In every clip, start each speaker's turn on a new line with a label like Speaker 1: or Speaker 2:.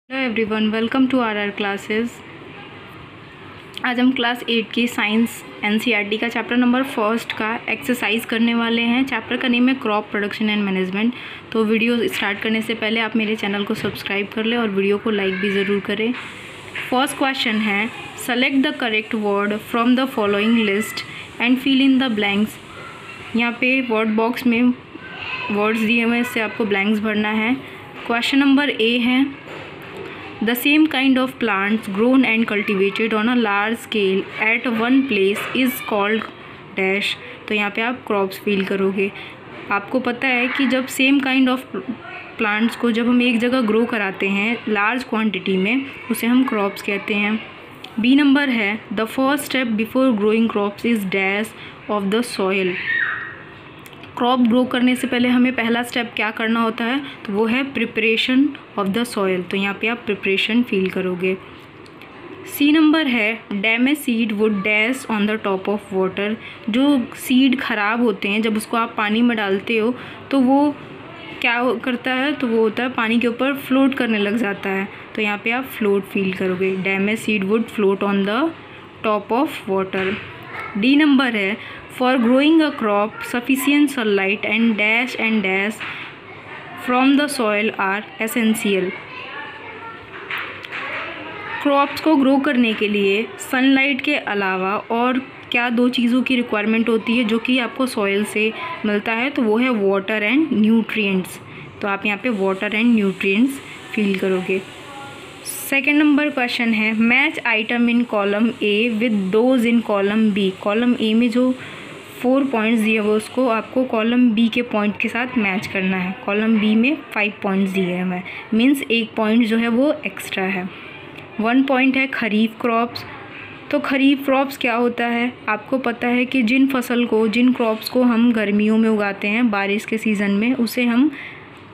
Speaker 1: Hello everyone, welcome to our classes. आज हम class 8 की साइंस एनसीईआरटी का चैप्टर नंबर फर्स्ट का एक्सरसाइज करने वाले हैं। चैप्टर का नेम है क्रॉप प्रोडक्शन एंड मैनेजमेंट। तो वीडियो स्टार्ट करने से पहले आप मेरे चैनल को सब्सक्राइब कर लें और वीडियो को लाइक भी ज़रूर करें। फर्स्ट क्वेश्चन है, select the correct word from the following list and fill in the blanks. यहाँ पे वर्ड बॉक्स में वर्ड्स दिए हुए हैं, इससे आपको ब्लैंक्स भरना है। क्वेश्चन नंबर ए है, The same kind of plants grown and cultivated on a large scale at one place is called dash। तो यहाँ पे आप क्रॉप्स फील करोगे। आपको पता है कि जब सेम काइंड ऑफ प्लांट्स को जब हम एक जगह ग्रो कराते हैं लार्ज क्वांटिटी में, उसे हम क्रॉप्स कहते हैं। बी नंबर है, the first step before growing crops is dash of the soil. Crop grow करने से पहले हमें पहला स्टेप क्या करना होता है, तो वो है प्रिपरेशन ऑफ द सॉयल। तो यहाँ पे आप प्रिपरेशन फील करोगे। सी नंबर है, damage seed would dash on the top of water. जो सीड ख़राब होते हैं जब उसको आप पानी में डालते हो तो वो क्या करता है, तो वो होता है पानी के ऊपर फ्लोट करने लग जाता है। तो यहाँ पे आप फ्लोट फील करोगे। Damage seed would float on the top of water. D number है, for growing a crop sufficient sunlight and dash from the soil are essential. Crops को ग्रो करने के लिए सनलाइट के अलावा और क्या दो चीज़ों की रिक्वायरमेंट होती है जो कि आपको सॉयल से मिलता है, तो वो है वाटर एंड न्यूट्रिएंट्स। तो आप यहाँ पे वाटर एंड न्यूट्रिएंट्स फील करोगे। सेकेंड नंबर क्वेश्चन है, match item in column A with those in column B. Column A में जो 4 पॉइंट्स दिए वो उसको आपको कॉलम बी के पॉइंट के साथ मैच करना है। कॉलम बी में 5 पॉइंट्स दिए हैं, मीन्स 1 पॉइंट जो है वो एक्स्ट्रा है। 1 पॉइंट है खरीफ क्रॉप्स। तो खरीफ क्रॉप्स क्या होता है, आपको पता है कि जिन क्रॉप्स को हम गर्मियों में उगाते हैं बारिश के सीज़न में, उसे हम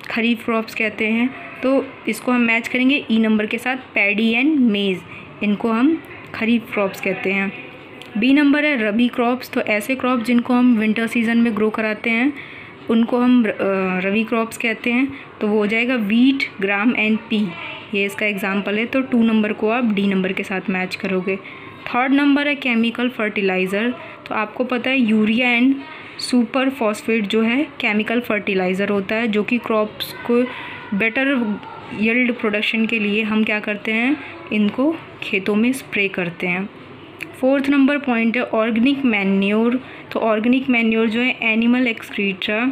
Speaker 1: खरीफ क्रॉप्स कहते हैं। तो इसको हम मैच करेंगे ई नंबर के साथ, पैडी एंड मेज़, इनको हम खरीफ क्रॉप्स कहते हैं। बी नंबर है रबी क्रॉप्स। तो ऐसे क्रॉप्स जिनको हम विंटर सीजन में ग्रो कराते हैं उनको हम रबी क्रॉप्स कहते हैं। तो वो हो जाएगा वीट, ग्राम एंड पी, ये इसका एग्जाम्पल है। तो 2 नंबर को आप डी नंबर के साथ मैच करोगे। थर्ड नंबर है केमिकल फर्टिलाइज़र। तो आपको पता है यूरिया एंड सुपर फॉस्फेट जो है केमिकल फर्टिलाइज़र होता है, जो कि क्रॉप्स को बेटर यील्ड प्रोडक्शन के लिए हम क्या करते हैं, इनको खेतों में स्प्रे करते हैं। फोर्थ नंबर पॉइंट है ऑर्गेनिक मैन्योर। तो ऑर्गेनिक मैन्योर जो है animal excreta,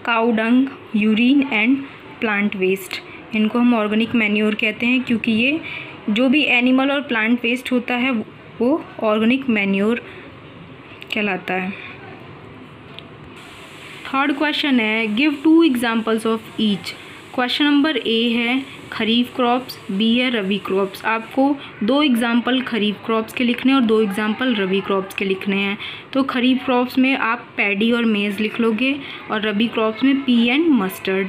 Speaker 1: cow dung, urine and plant waste, इनको हम ऑर्गेनिक मैन्योर कहते हैं, क्योंकि ये जो भी एनिमल और प्लांट वेस्ट होता है वो ऑर्गेनिक मैन्योर कहलाता है। थर्ड क्वेश्चन है, give 2 examples of each. Question number A है खरीफ क्रॉप्स, बी है रबी क्रॉप्स। आपको 2 एग्जाम्पल खरीफ क्रॉप्स के लिखने हैं और 2 एग्जाम्पल रबी क्रॉप्स के लिखने हैं। तो खरीफ क्रॉप्स में आप पैडी और मेज़ लिख लोगे और रबी क्रॉप्स में P and mustard.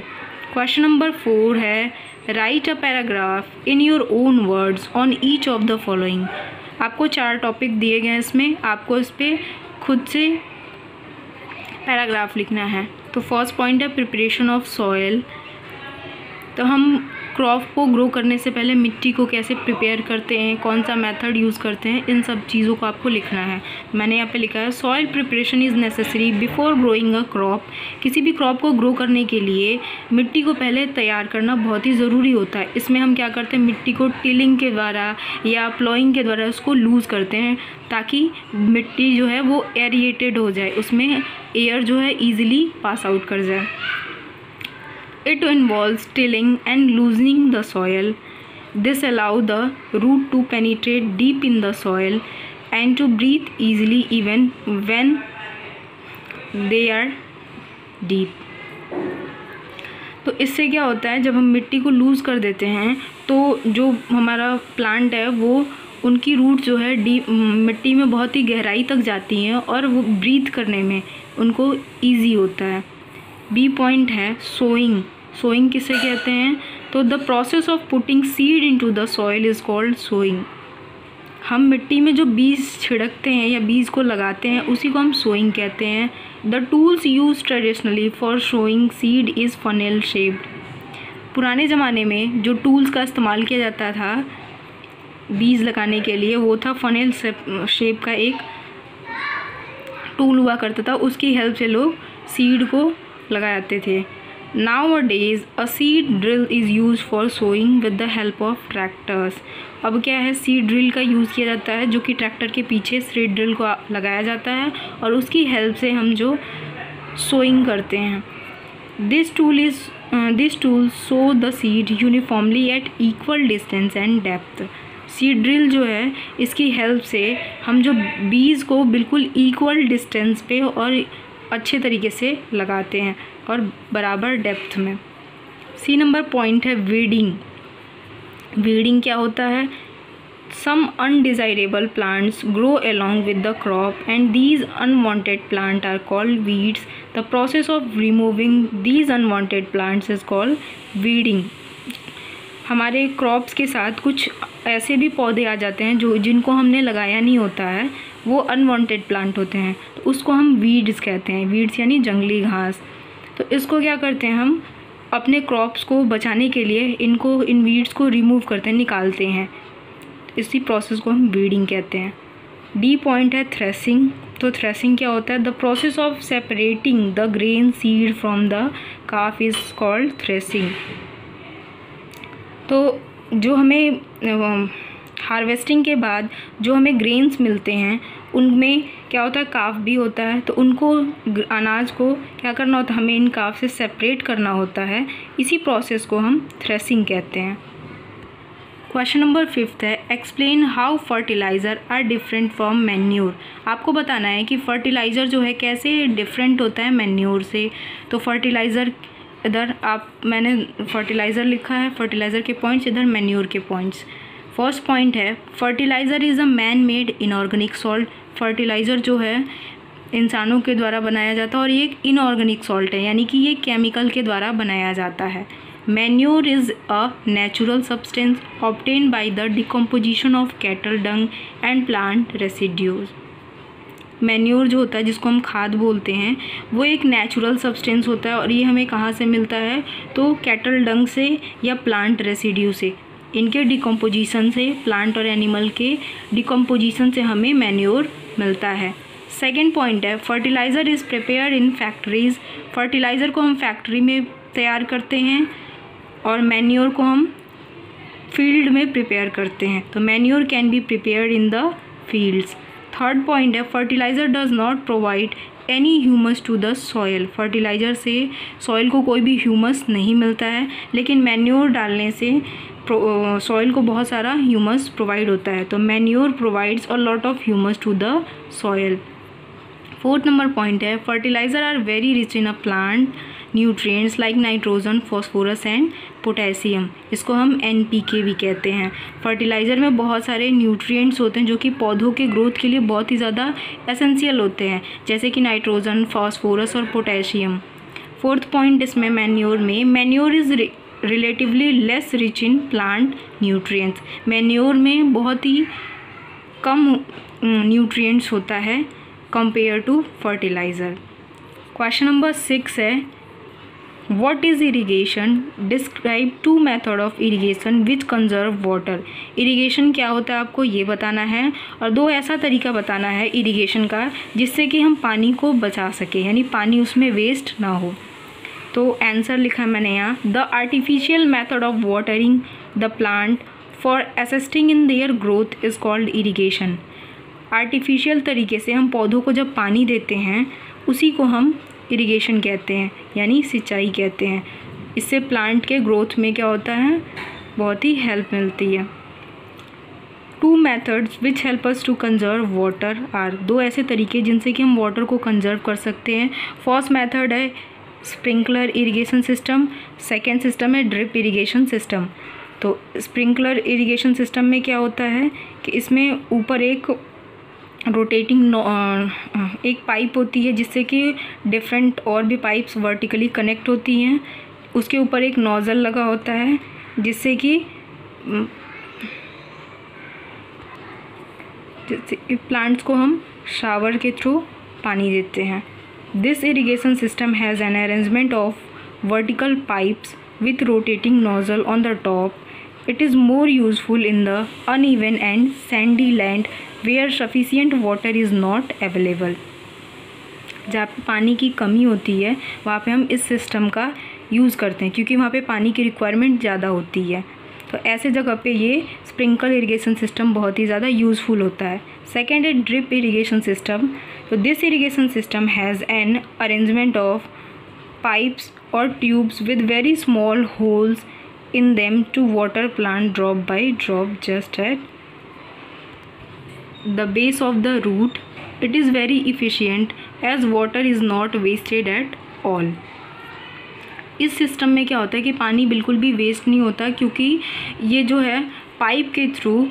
Speaker 1: Question number 4 है, right a paragraph in your own words on each of the following. आपको 4 टॉपिक दिए गए हैं, इसमें आपको इस पर खुद से पैराग्राफ लिखना है। तो फर्स्ट पॉइंट है प्रिपरेशन ऑफ सॉयल। तो हम क्रॉप को ग्रो करने से पहले मिट्टी को कैसे प्रिपेयर करते हैं, कौन सा मेथड यूज़ करते हैं, इन सब चीज़ों को आपको लिखना है। मैंने यहाँ पे लिखा है soil preparation is necessary before growing a crop. किसी भी क्रॉप को ग्रो करने के लिए मिट्टी को पहले तैयार करना बहुत ही ज़रूरी होता है। इसमें हम क्या करते हैं, मिट्टी को टिलिंग के द्वारा या प्लॉइंग के द्वारा उसको लूज़ करते हैं, ताकि मिट्टी जो है वो एरिएटेड हो जाए, उसमें एयर जो है ईजिली पास आउट कर जाए। It involves tilling and loosening the soil. This allows the root to penetrate deep in the soil and to breathe easily even when they are deep. तो इससे क्या होता है, जब हम मिट्टी को लूज़ कर देते हैं तो जो हमारा प्लांट है वो उनकी रूट जो है डीप मिट्टी में बहुत ही गहराई तक जाती हैं और वो ब्रीथ करने में उनको ईजी होता है। बी पॉइंट है सोइंग। सोइंग किसे कहते हैं, तो the process of putting seed into the soil is called sowing. हम मिट्टी में जो बीज छिड़कते हैं या बीज को लगाते हैं उसी को हम सोइंग कहते हैं। The tools use traditionally for sowing seed is funnel shaped. पुराने ज़माने में जो टूल्स का इस्तेमाल किया जाता था बीज लगाने के लिए वो था फनेल शेप का एक टूल हुआ करता था, उसकी हेल्प से लोग सीड को लगाते थे। Nowadays a seed drill is used for sowing with the help of tractors। अब क्या है, सीड ड्रिल का यूज़ किया जाता है जो कि ट्रैक्टर के पीछे सीड ड्रिल को लगाया जाता है और उसकी हेल्प से हम जो सोइंग करते हैं। This tool so the seed uniformly eight equal distance and depth. Seed drill जो है इसकी हेल्प से हम जो बीज को बिल्कुल इक्वल डिस्टेंस पे और अच्छे तरीके से लगाते हैं और बराबर डेप्थ में। सी नंबर पॉइंट है वीडिंग। वीडिंग क्या होता है? Some undesirable plants grow along with the crop and these unwanted plants are called weeds। The process of removing these unwanted plants is called weeding। हमारे crops के साथ कुछ ऐसे भी पौधे आ जाते हैं जिनको हमने लगाया नहीं होता है, वो अनवांटेड प्लांट होते हैं, तो उसको हम वीड्स कहते हैं। वीड्स यानी जंगली घास। तो इसको क्या करते हैं, हम अपने क्रॉप्स को बचाने के लिए इन वीड्स को रिमूव करते हैं, निकालते हैं। इसी प्रोसेस को हम वीडिंग कहते हैं। डी पॉइंट है थ्रेसिंग। तो थ्रेसिंग क्या होता है? The process of separating the grain seed from the calf is called threshing. तो जो हमें हार्वेस्टिंग के बाद जो हमें ग्रेन्स मिलते हैं उनमें क्या होता है, काफ भी होता है। तो उनको अनाज को क्या करना होता है, हमें इन काफ से सेपरेट करना होता है। इसी प्रोसेस को हम थ्रेसिंग कहते हैं। क्वेश्चन नंबर 5 है explain how fertilizer are different from manure. आपको बताना है कि फर्टिलाइज़र जो है कैसे डिफरेंट होता है मैन्योर से। तो फर्टिलाइज़र इधर मैंने फर्टिलाइज़र लिखा है, फर्टिलाइज़र के पॉइंट्स, इधर मैन्योर के पॉइंट्स। फर्स्ट पॉइंट है fertiliser is a man made inorganic salt. Fertiliser जो है इंसानों के द्वारा बनाया जाता है और ये एक इनऑर्गेनिक सॉल्ट है, यानी कि ये केमिकल के द्वारा बनाया जाता है। Manure is a natural substance obtain by the decomposition of cattle Dang and plant residues. Manure जो होता है, जिसको हम खाद बोलते हैं, वो एक नेचुरल सब्सटेंस होता है और ये हमें कहाँ से मिलता है? तो कैटल डंग से या प्लांट रेसिड्यू से, इनके डिकम्पोजिशन से, प्लांट और एनिमल के डिकम्पोजिशन से हमें मैन्योर मिलता है। सेकेंड पॉइंट है fertiliser is prepare in factories. Fertiliser को हम फैक्ट्री में तैयार करते हैं और मैन्योर को हम फील्ड में प्रिपेयर करते हैं। तो manure can be prepared in the fields. Third point है fertiliser does not provide any humus to the soil. Fertiliser से सॉयल को कोई भी ह्यूमस नहीं मिलता है, लेकिन मैन्योर डालने से सॉइल को बहुत सारा ह्यूमस प्रोवाइड होता है। तो manure provides a lot of humus to the soil. Fourth number point है fertiliser are very rich in a plant nutrients like nitrogen, phosphorus and potassium. इसको हम NPK भी कहते हैं। फर्टिलाइज़र में बहुत सारे न्यूट्रिएंट्स होते हैं जो कि पौधों के ग्रोथ के लिए बहुत ही ज़्यादा एसेंशियल होते हैं, जैसे कि नाइट्रोजन, फॉस्फोरस और पोटेशियम। फोर्थ पॉइंट इसमें manure is relatively less rich in plant nutrients. Manure में बहुत ही कम न्यूट्रिएंट्स होता है compare to fertilizer. Question number 6 है what is irrigation? Describe 2 method of irrigation which conserve water. Irrigation क्या होता है आपको ये बताना है और 2 ऐसा तरीका बताना है इरिगेशन का जिससे कि हम पानी को बचा सकें, यानी पानी उसमें वेस्ट ना हो। तो आंसर लिखा मैंने यहाँ, the artificial method of watering the plant for assisting in their growth is called irrigation. Artificial तरीके से हम पौधों को जब पानी देते हैं उसी को हम इरिगेशन कहते हैं, यानी सिंचाई कहते हैं। इससे प्लांट के ग्रोथ में क्या होता है, बहुत ही हेल्प मिलती है। 2 methods which help us to conserve water are. 2 ऐसे तरीके जिनसे कि हम वाटर को कंजर्व कर सकते हैं। फर्स्ट मेथड है sprinkler irrigation system, second system है ड्रिप इरिगेशन सिस्टम। तो स्प्रिंकलर इरिगेशन सिस्टम में क्या होता है कि इसमें ऊपर एक रोटेटिंग एक पाइप होती है जिससे कि डिफरेंट और भी पाइप्स वर्टिकली कनेक्ट होती हैं। उसके ऊपर एक नोज़ल लगा होता है जिससे कि प्लांट्स को हम शावर के थ्रू पानी देते हैं। This irrigation system has an arrangement of vertical pipes with rotating nozzle on the top. It is more useful in the uneven and sandy land where sufficient water is not available. जहाँ पे पानी की कमी होती है वहाँ पे हम इस सिस्टम का यूज़ करते हैं क्योंकि वहाँ पे पानी की रिक्वायरमेंट ज़्यादा होती है। तो ऐसे जगह पे ये स्प्रिंकल इरिगेशन सिस्टम बहुत ही ज़्यादा यूज़फुल होता है। सेकेंड है ड्रिप इरिगेशन सिस्टम। तो this irrigation system has an arrangement of pipes और tubes with very small holes in them to water plant drop by drop just at the base of the root. It is very efficient as water is not wasted at all. इस system में क्या होता है कि पानी बिल्कुल भी waste नहीं होता क्योंकि ये जो है पाइप के थ्रू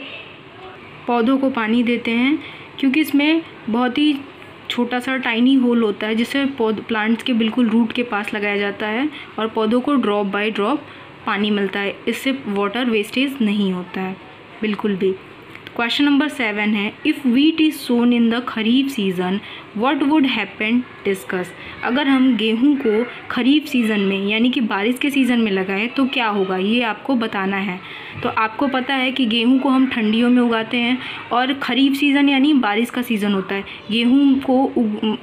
Speaker 1: पौधों को पानी देते हैं, क्योंकि इसमें बहुत ही छोटा सा टाइनी होल होता है जिससे प्लांट्स के बिल्कुल रूट के पास लगाया जाता है और पौधों को ड्रॉप बाय ड्रॉप पानी मिलता है। इससे वाटर वेस्टेज नहीं होता है बिल्कुल भी। क्वेश्चन नंबर 7 है, if wheat is sown in the kharif season what would happen, discuss. अगर हम गेहूं को खरीफ सीज़न में यानी कि बारिश के सीज़न में लगाएं तो क्या होगा, ये आपको बताना है। तो आपको पता है कि गेहूं को हम ठंडियों में उगाते हैं और ख़रीफ सीज़न यानी बारिश का सीज़न होता है।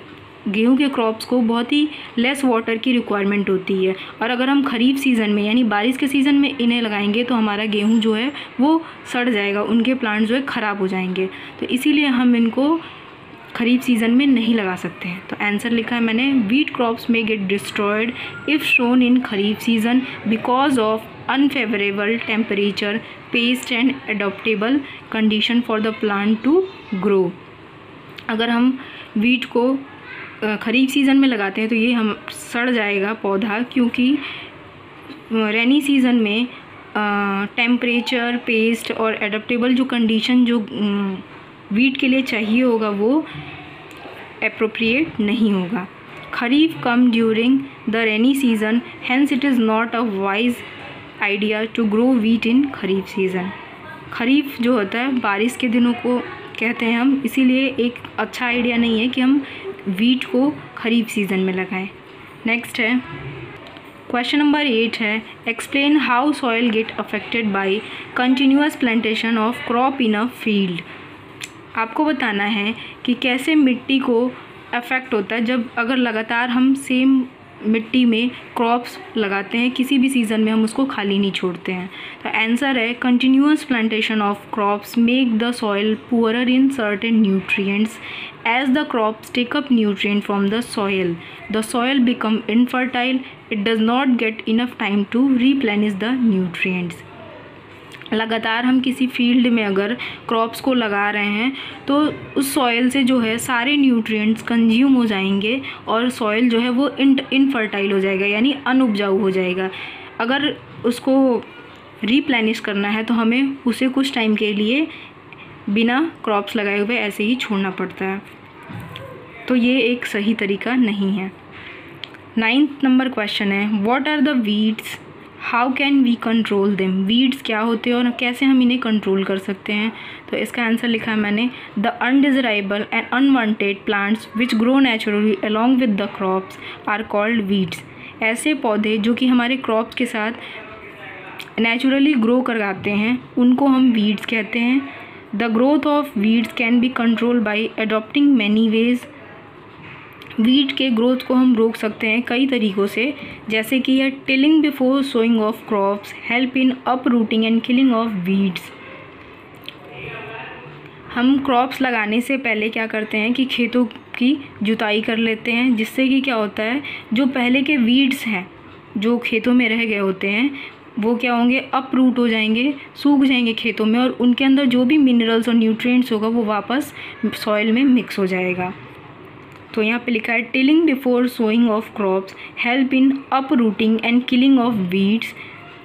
Speaker 1: गेहूं के क्रॉप्स को बहुत ही लेस वाटर की रिक्वायरमेंट होती है और अगर हम खरीफ सीज़न में यानी बारिश के सीज़न में इन्हें लगाएंगे तो हमारा गेहूं जो है वो सड़ जाएगा, उनके प्लांट जो है ख़राब हो जाएंगे। तो इसीलिए हम इनको खरीफ सीज़न में नहीं लगा सकते हैं। तो आंसर लिखा है मैंने, वीट क्रॉप्स में get destroyed if sown in kharif season because of unfavourable temperature, pest and adaptable condition for the plant to grow. अगर हम वीट को खरीफ सीज़न में लगाते हैं तो ये हम सड़ जाएगा पौधा, क्योंकि रेनी सीज़न में टेम्परेचर, पेस्ट और एडप्टेबल जो कंडीशन जो वीट के लिए चाहिए होगा वो एप्रोप्रिएट नहीं होगा। Kharif come during the rainy season, hence it is not a wise idea to grow wheat in kharif season. Kharif जो होता है बारिश के दिनों को कहते हैं हम, इसीलिए एक अच्छा आइडिया नहीं है कि हम वीट को खरीफ सीज़न में लगाएं। नेक्स्ट है क्वेश्चन नंबर 8 है, explain how soil get affected by continuous plantation of crop in a field. आपको बताना है कि कैसे मिट्टी को अफेक्ट होता है जब अगर लगातार हम सेम मिट्टी में क्रॉप्स लगाते हैं, किसी भी सीज़न में हम उसको खाली नहीं छोड़ते हैं। तो आंसर है, continuous plantation of crops make the soil poorer in certain nutrients as the crops take up nutrient from the soil become infertile, it does not get enough time to replenish the nutrients। लगातार हम किसी field में अगर crops को लगा रहे हैं तो उस सॉइल से जो है सारे न्यूट्रिएंट्स कंज्यूम हो जाएंगे और सॉइल जो है वो इनफर्टाइल हो जाएगा यानी अनउपजाऊ हो जाएगा। अगर उसको रिप्लेनिश करना है तो हमें उसे कुछ टाइम के लिए बिना क्रॉप्स लगाए हुए ऐसे ही छोड़ना पड़ता है, तो ये एक सही तरीका नहीं है। 9th नंबर क्वेश्चन है, what are the weeds, how can we control them. Weeds क्या होते हैं और कैसे हम इन्हें कंट्रोल कर सकते हैं। तो इसका आंसर लिखा है मैंने, the undesirable and unwanted plants which grow naturally along with the crops are called weeds. ऐसे पौधे जो कि हमारे क्रॉप्स के साथ नेचुरली ग्रो करवाते हैं उनको हम वीड्स कहते हैं। The growth of weeds can be control by adopting many ways. Weed के ग्रोथ को हम रोक सकते हैं कई तरीक़ों से, जैसे कि है tilling before sowing of crops, help in uprooting and killing of weeds. हम क्रॉप्स लगाने से पहले क्या करते हैं कि खेतों की जुताई कर लेते हैं, जिससे कि क्या होता है जो पहले के वीड्स हैं जो खेतों में रह गए होते हैं वो क्या होंगे, अप रूट हो जाएंगे, सूख जाएंगे खेतों में और उनके अंदर जो भी मिनरल्स और न्यूट्रिएंट्स होगा वो वापस सॉइल में मिक्स हो जाएगा। तो यहाँ पे लिखा है, tilling before sowing of crops help in uprooting and killing of weeds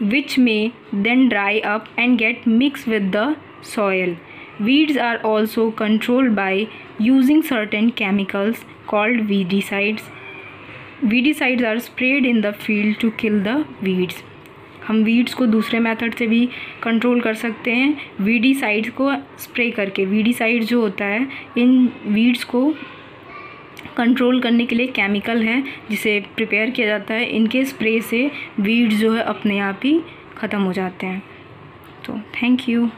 Speaker 1: which में then dry up and get mix with the soil. Weeds are also controlled by using certain chemicals called weedicides. Weedicides are sprayed in the field to kill the weeds. हम weeds को दूसरे method से भी control कर सकते हैं, weedicides को spray करके। वीडीसाइड जो होता है इन वीड्स को कंट्रोल करने के लिए केमिकल है जिसे प्रिपेयर किया जाता है। इनके स्प्रे से वीड्स जो है अपने आप ही ख़त्म हो जाते हैं। तो थैंक यू।